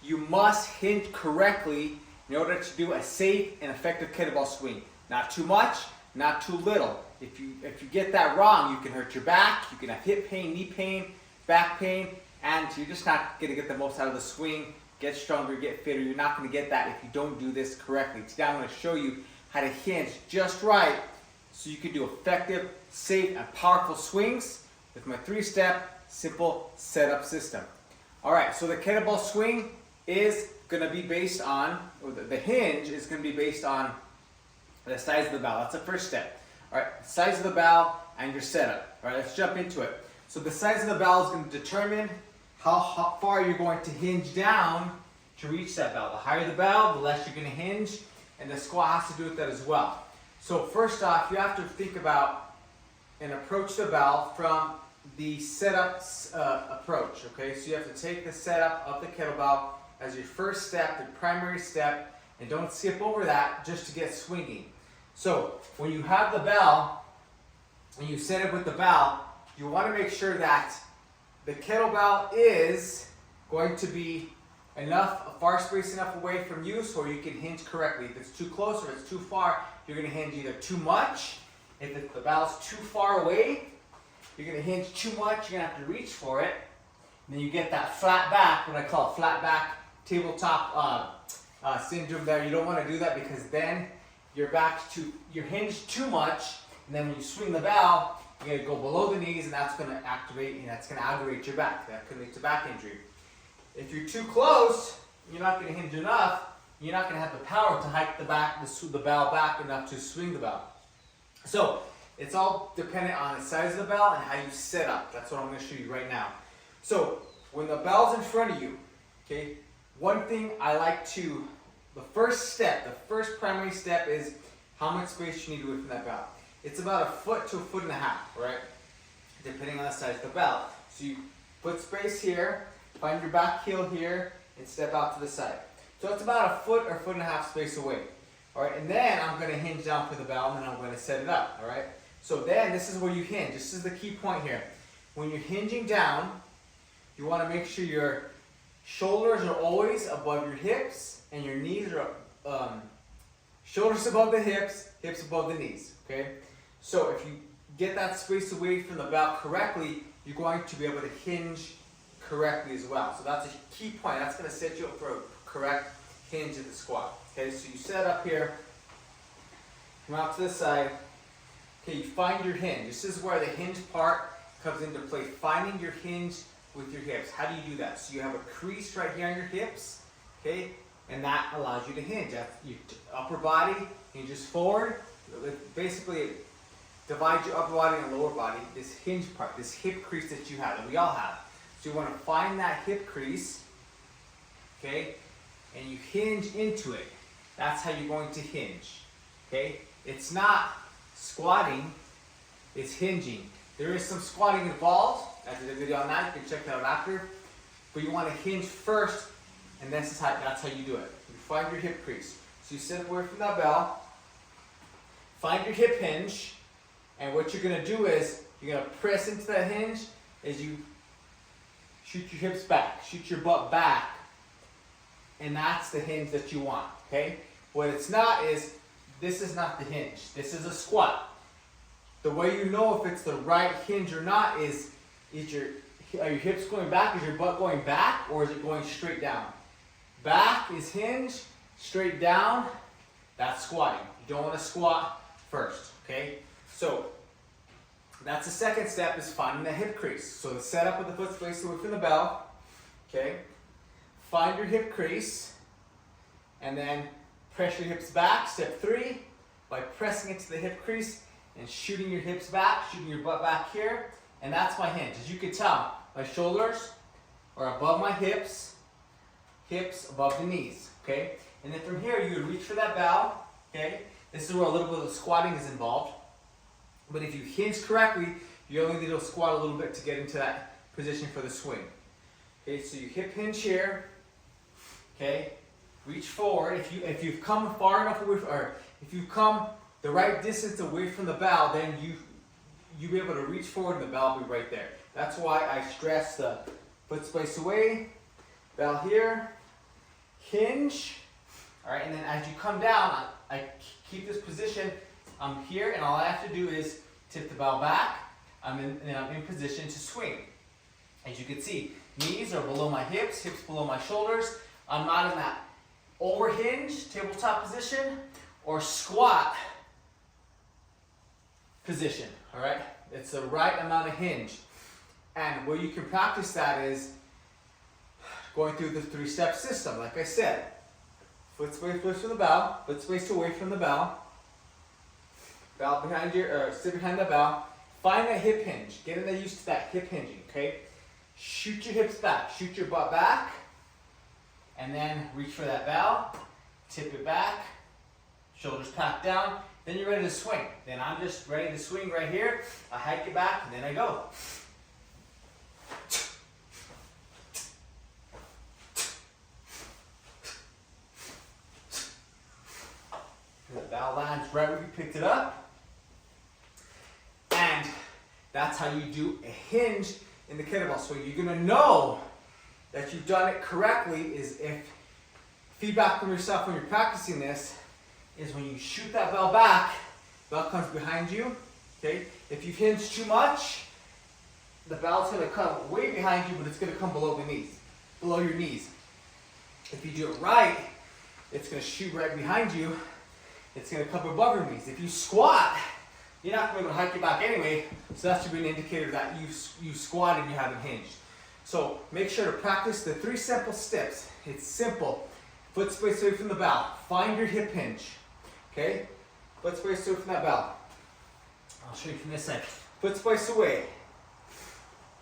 you must hinge correctly in order to do a safe and effective kettlebell swing. Not too much, not too little. If you get that wrong, you can hurt your back, you can have hip pain, knee pain, back pain, and you're just not going to get the most out of the swing, get stronger, get fitter. You're not going to get that if you don't do this correctly. Today I'm going to show you how to hinge just right so you can do effective, safe, and powerful swings with my 3-step simple setup system. Alright, so the kettlebell swing is going to be based on, or the hinge is going to be based on the size of the bell. That's the first step. Alright, size of the bell and your setup. Alright, let's jump into it. So the size of the bell is going to determine how far you're going to hinge down to reach that bell. The higher the bell, the less you're going to hinge, and the squat has to do with that as well. So first off, you have to think about and approach the bell from the setup approach. Okay, so you have to take the setup of the kettlebell as your first step, the primary step, and don't skip over that just to get swinging. So when you have the bell and you set it with the bell, you want to make sure that the kettlebell is going to be far space enough away from you so you can hinge correctly. If it's too close or it's too far, you're going to hinge either too much. If the bell's too far away, you're going to hinge too much. You're going to have to reach for it. And then you get that flat back, what I call flat back tabletop syndrome there. You don't want to do that because then you're hinged too much, and then when you swing the bell, you're going to go below the knees, and that's going to activate, and that's going to aggravate your back. That could lead to back injury. If you're too close, you're not going to hinge enough. You're not going to have the power to hike the bell back enough to swing the bell. So it's all dependent on the size of the bell and how you set up. That's what I'm going to show you right now. So when the bell's in front of you, okay, one thing I like to, the first primary step is how much space you need away from that bell. It's about 1 foot to 1.5 feet, right? Depending on the size of the bell. So you put space here, find your back heel here, and step out to the side. So it's about 1 foot or 1.5 feet space away. All right, and then I'm going to hinge down for the bell, and then I'm going to set it up. All right. So then this is where you hinge. This is the key point here. When you're hinging down, you want to make sure your shoulders are always above your hips, and your knees are shoulders above the hips, hips above the knees. Okay. So if you get that space away from the bell correctly, you're going to be able to hinge correctly as well. So that's a key point. That's going to set you up for a correct hinge at the squat. Okay, so you set up here, come out to the side. Okay, you find your hinge. This is where the hinge part comes into play. Finding your hinge with your hips. How do you do that? So you have a crease right here on your hips, okay, and that allows you to hinge. Your upper body hinges forward. Basically, divide your upper body and lower body. This hinge part, this hip crease that you have, that we all have. So you want to find that hip crease, okay, and you hinge into it. That's how you're going to hinge, okay? It's not squatting, it's hinging. There is some squatting involved. I did a video on that, you can check that out after. But you want to hinge first, and that's how you do it. You find your hip crease. So you sit away from that bell, find your hip hinge, and what you're going to do is, you're going to press into that hinge as you shoot your hips back, shoot your butt back, and that's the hinge that you want, okay? What it's not is, this is not the hinge. This is a squat. The way you know if it's the right hinge or not is are your hips going back? Is your butt going back, or is it going straight down? Back is hinge, straight down, that's squatting. You don't want to squat first, okay? So that's the second step, is finding the hip crease. So the setup with the foot space away from the bell, okay? Find your hip crease, and then press your hips back. Step 3, by pressing into the hip crease and shooting your hips back, shooting your butt back here, and that's my hinge. As you can tell, my shoulders are above my hips, hips above the knees, okay? And then from here, you would reach for that bell, okay? This is where a little bit of squatting is involved. But if you hinge correctly, you only need to squat a little bit to get into that position for the swing. Okay, so you hip hinge here, okay? Reach forward. If you've come far enough away, or if you've come the right distance away from the bell, then you'll be able to reach forward and the bell will be right there. That's why I stress the foot space away, bell here, hinge. All right, and then as you come down, I keep this position. I'm here, and all I have to do is tip the bell back. And I'm in position to swing. As you can see, knees are below my hips, hips below my shoulders. I'm not in that over hinge, tabletop position, or squat position, all right? It's the right amount of hinge. And where you can practice that is going through the 3-step system. Like I said, foot space from the bell, foot space away from the bell, bell behind sit behind the bell. Find that hip hinge. Get used to that hip hinging, okay? Shoot your hips back, shoot your butt back, and then reach for that bell, tip it back, shoulders packed down, then you're ready to swing. Then I'm just ready to swing right here. I hike it back, and then I go. The bell lands right where you picked it up. And that's how you do a hinge in the kettlebell swing. You're gonna know that you've done it correctly is if feedback from yourself when you're practicing this is when you shoot that bell back, bell comes behind you, okay? If you've hinged too much, the bell's gonna come way behind you, but it's gonna come below the knees, below your knees. If you do it right, it's gonna shoot right behind you. It's gonna come above your knees. If you squat, you're not going to be able to hike it back anyway, so that should be an indicator that you squatted and you haven't hinged. So make sure to practice the 3 simple steps. It's simple. Foot space away from the bell. Find your hip hinge. Okay? Foot space away from that bell. I'll show you from this side. Foot space away.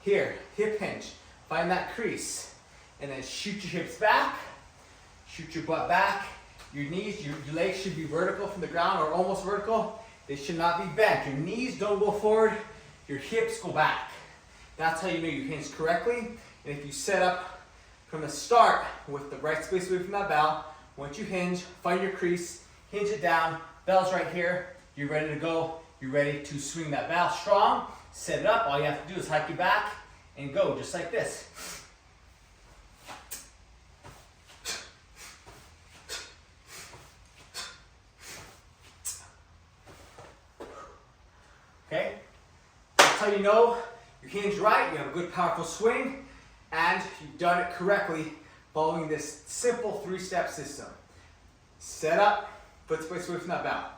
Here, hip hinge. Find that crease. And then shoot your hips back. Shoot your butt back. Your knees, your legs should be vertical from the ground or almost vertical. They should not be bent. Your knees don't go forward, your hips go back. That's how you know you hinged correctly. And if you set up from the start with the right space away from that bell, once you hinge, find your crease, hinge it down, bell's right here, you're ready to go, you're ready to swing that bell strong, set it up, all you have to do is hike it back and go, just like this. Okay? That's how you know you hinge right, you have a good powerful swing, and you've done it correctly following this simple 3-step system. Set up, foot space away from that bell.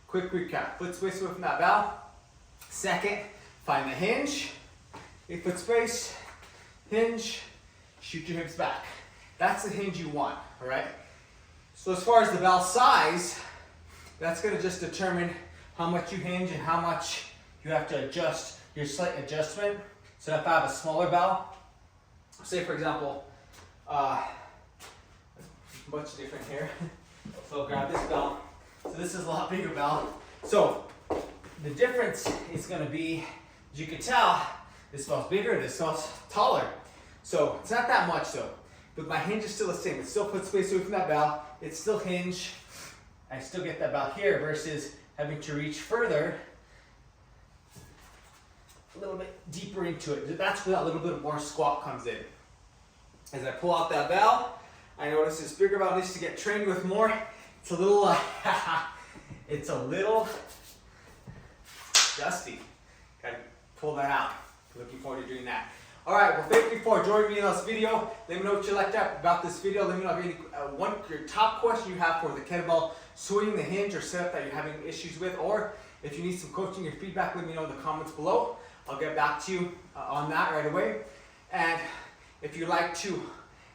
Quick recap, foot space away from that bell. Second, find the hinge, foot space, hinge, shoot your hips back. That's the hinge you want, all right? So as far as the bell size, that's gonna just determine how much you hinge and how much you have to adjust your slight adjustment. So if I have a smaller bell, say for example, much different here. So I'll grab this bell. So this is a lot bigger bell. So the difference is going to be, as you can tell, this bell's bigger, this bell's taller. So it's not that much though, but my hinge is still the same. It's still foot space away from that bell. It's still hinge. I still get that bell here versus having to reach further, a little bit deeper into it. That's where that little bit more squat comes in. As I pull out that bell, I notice this bigger bell needs to get trained with more. It's a little, it's a little dusty. Gotta pull that out. Looking forward to doing that. All right, well, thank you for joining me in this video. Let me know what you liked about this video. Let me know if any your top question you have for the kettlebell swing, the hinge, or setup that you're having issues with, or if you need some coaching or feedback, let me know in the comments below. I'll get back to you on that right away. And if you'd like to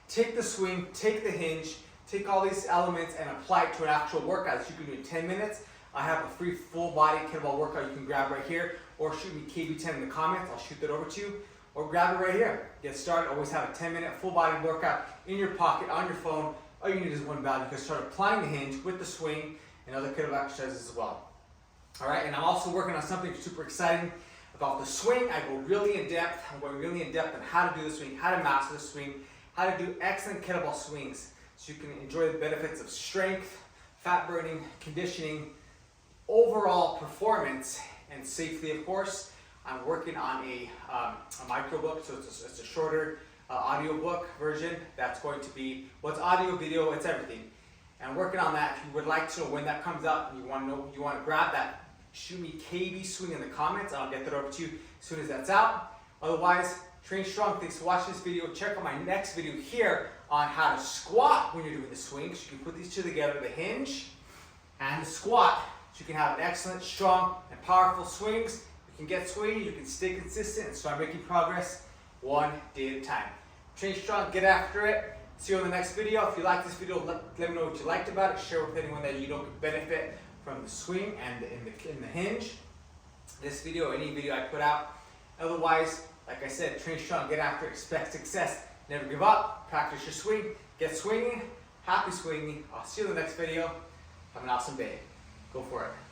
take the swing, take the hinge, take all these elements and apply it to an actual workout that you can do in 10 minutes, I have a free full body kettlebell workout you can grab right here, or shoot me KB10 in the comments. I'll shoot that over to you. Or grab it right here. Get started. Always have a 10-minute full body workout in your pocket, on your phone. All you need is one bell. You can start applying the hinge with the swing and other kettlebell exercises as well. All right, and I'm also working on something super exciting about the swing. I go really in depth. I'm going really in depth on how to do the swing, how to master the swing, how to do excellent kettlebell swings so you can enjoy the benefits of strength, fat burning, conditioning, overall performance, and safely, of course. I'm working on a micro book, so it's a shorter audiobook version. That's going to be, well, it's audio, video, it's everything. And working on that. If you would like to know when that comes out and you want to know, you want to grab that, shoot me KB Swing in the comments. I'll get that over to you as soon as that's out. Otherwise, train strong. Thanks for watching this video. Check out my next video here on how to squat when you're doing the swing. So you can put these two together, the hinge and the squat. So you can have an excellent, strong, and powerful swings. You can get swinging, you can stay consistent, and start making progress one day at a time. Train strong, get after it. See you on the next video. If you like this video, let me know what you liked about it. Share with anyone that you know could benefit from the swing and in the hinge. This video, any video I put out. Otherwise, like I said, train strong, get after it, expect success. Never give up, practice your swing, get swinging, happy swinging. I'll see you in the next video. Have an awesome day. Go for it.